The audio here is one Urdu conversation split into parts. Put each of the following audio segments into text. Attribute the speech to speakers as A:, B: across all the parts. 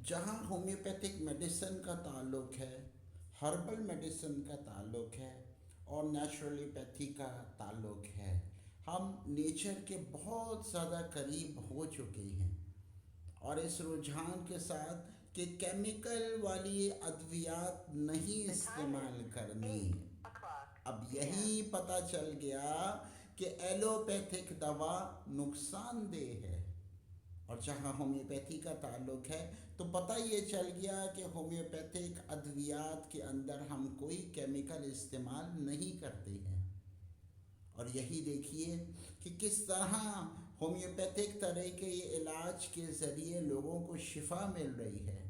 A: جہاں ہومیوپیتھک میڈیسن کا تعلق ہے، ہربل میڈیسن کا تعلق ہے اور نیچرلیپیتھی کا تعلق ہے، ہم نیچر کے بہت زیادہ قریب ہو چکے ہیں، اور اس رجحان کے ساتھ کہ کیمیکل والی ادویات نہیں استعمال کرنی۔ اب یہی پتہ چل گیا کہ ایلوپیتھک دوا نقصان دہ ہے، اور جہاں ہومیوپیتھی کا تعلق ہے تو پتہ یہ چل گیا کہ ہومیوپیتھک ادویات کے اندر ہم کوئی کیمیکل استعمال نہیں کرتے ہیں۔ اور یہی دیکھیے کہ کس طرح ہومیوپیتھک طریقے علاج کے ذریعے لوگوں کو شفا مل رہی ہے۔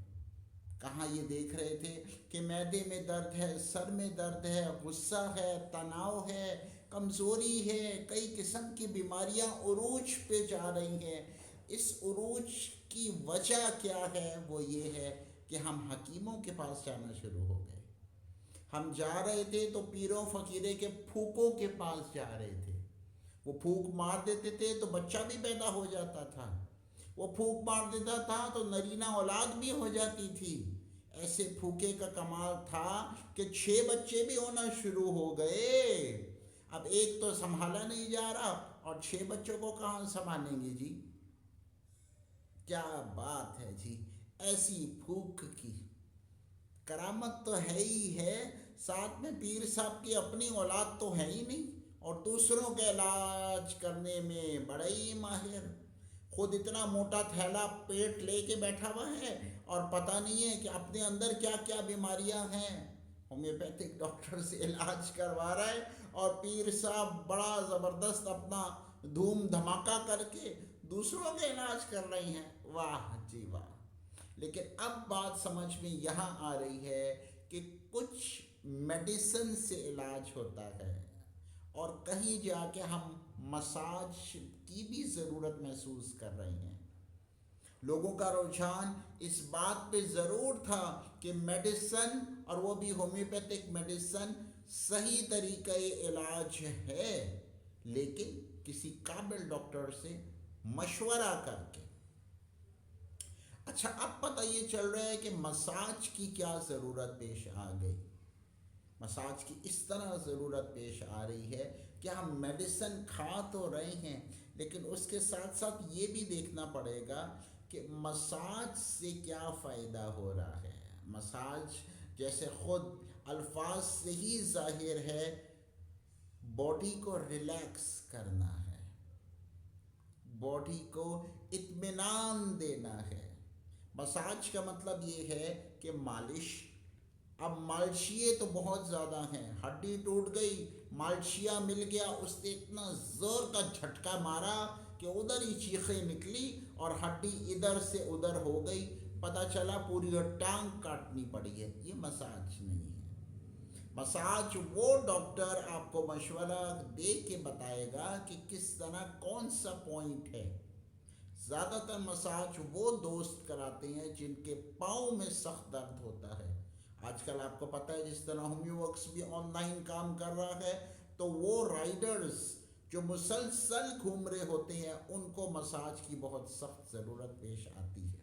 A: کہاں یہ دیکھ رہے تھے کہ معدے میں درد ہے، سر میں درد ہے، غصہ ہے، تناؤ ہے، کمزوری ہے، کئی قسم کی بیماریاں عروج پہ جا رہی ہیں۔ اس عروج کی وجہ کیا ہے؟ وہ یہ ہے کہ ہم حکیموں کے پاس جانا شروع ہو گئے۔ ہم جا رہے تھے تو پیروں فقیرے کے پھوکوں کے پاس جا رہے تھے، وہ پھوک مار دیتے تھے تو بچہ بھی پیدا ہو جاتا تھا، وہ پھوک مار دیتا تھا تو نرینہ اولاد بھی ہو جاتی تھی۔ ایسے پھوکے کا کمال تھا کہ 6 بچے بھی ہونا شروع ہو گئے۔ اب ایک تو سنبھالا نہیں جا رہا اور 6 بچوں کو کہاں سنبھالیں گے جی؟ کیا بات ہے جی! ایسی پھوک کی کرامت تو ہے ہی ہے، ساتھ میں پیر صاحب کی اپنی اولاد تو ہے ہی نہیں، اور دوسروں کا علاج کرنے میں بڑا ہی ماہر، خود اتنا موٹا تھیلا پیٹ لے کے بیٹھا ہوا ہے اور پتہ نہیں ہے کہ اپنے اندر کیا کیا بیماریاں ہیں۔ ہومیوپیتھک ڈاکٹر سے علاج کروا رہا ہے اور پیر صاحب بڑا زبردست اپنا دھوم دھماکہ کر کے دوسروں کا علاج کر رہے ہیں۔ واہ جی واہ! لیکن اب بات سمجھ میں یہاں آ رہی ہے کہ کچھ میڈیسن سے علاج ہوتا ہے، اور کہیں جا کے ہم مساج کی بھی ضرورت محسوس کر رہے ہیں۔ لوگوں کا رجحان اس بات پہ ضرور تھا کہ میڈیسن، اور وہ بھی ہومیوپیتھک میڈیسن، صحیح طریقہ علاج ہے، لیکن کسی قابل ڈاکٹر سے مشورہ کر کے۔ اچھا، اب پتہ یہ چل رہا ہے کہ مساج کی کیا ضرورت پیش آ گئی۔ مساج کی اس طرح ضرورت پیش آ رہی ہے کہ ہم میڈیسن کھا تو رہے ہیں، لیکن اس کے ساتھ ساتھ یہ بھی دیکھنا پڑے گا کہ مساج سے کیا فائدہ ہو رہا ہے۔ مساج جیسے خود الفاظ سے ہی ظاہر ہے، باڈی کو ریلیکس کرنا ہے، باڈی کو اطمینان دینا ہے۔ مساج کا مطلب یہ ہے کہ مالش۔ اب مالشیے تو بہت زیادہ ہیں، ہڈی ٹوٹ گئی، مالشیا مل گیا، اس نے اتنا زور کا جھٹکا مارا کہ ادھر ہی چیخیں نکلی اور ہڈی ادھر سے ادھر ہو گئی، پتہ چلا پوری ٹانگ کاٹنی پڑی ہے۔ یہ مساج نہیں ہے۔ مساج وہ ڈاکٹر آپ کو مشورہ دے کے بتائے گا کہ کس طرح کون سا پوائنٹ ہے۔ زیادہ تر مساج وہ دوست کراتے ہیں جن کے پاؤں میں سخت درد ہوتا ہے۔ آج کل آپ کو پتہ ہے جس طرح ہومیو ورکس بھی آن لائن کام کر رہا ہے، تو وہ رائڈرز جو مسلسل گھوم رہے ہوتے ہیں ان کو مساج کی بہت سخت ضرورت پیش آتی ہے۔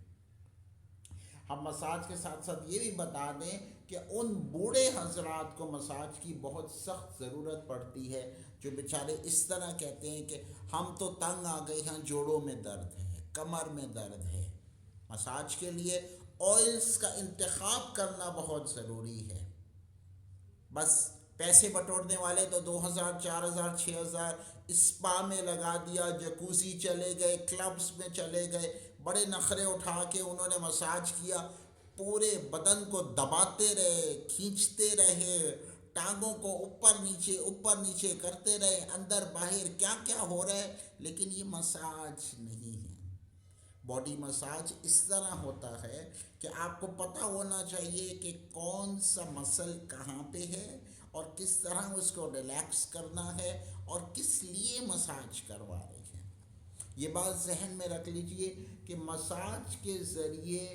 A: ہم مساج کے ساتھ ساتھ یہ بھی بتا دیں کہ ان بوڑھے حضرات کو مساج کی بہت سخت ضرورت پڑتی ہے جو بیچارے اس طرح کہتے ہیں کہ ہم تو تنگ آ گئے ہیں، جوڑوں میں درد ہے، کمر میں درد ہے۔ مساج کے لیے آئلز کا انتخاب کرنا بہت ضروری ہے۔ بس پیسے بٹورنے والے تو 2000 4000 6000 اسپا میں لگا دیا، جکوزی چلے گئے، کلبز میں چلے گئے، بڑے نخرے اٹھا کے انہوں نے مساج کیا، پورے بدن کو دباتے رہے، کھینچتے رہے، ٹانگوں کو اوپر نیچے کرتے رہے، اندر باہر کیا کیا ہو رہا ہے، لیکن یہ مساج نہیں ہے۔ باڈی مساج اس طرح ہوتا ہے کہ آپ کو پتہ ہونا چاہیے کہ کون سا مسل کہاں پہ ہے اور کس طرح اس کو ریلیکس کرنا ہے اور کس لیے مساج کروا رہے ہیں۔ یہ بات ذہن میں رکھ لیجئے کہ مساج کے ذریعے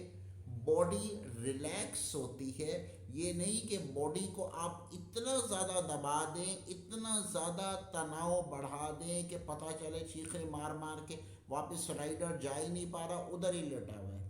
A: باڈی ریلیکس ہوتی ہے، یہ نہیں کہ باڈی کو آپ اتنا زیادہ دبا دیں، اتنا زیادہ تناؤ بڑھا دیں کہ پتہ چلے چیخیں مار مار کے واپس رائڈر جا ہی نہیں پا رہا، ادھر ہی لیٹا ہوا ہے۔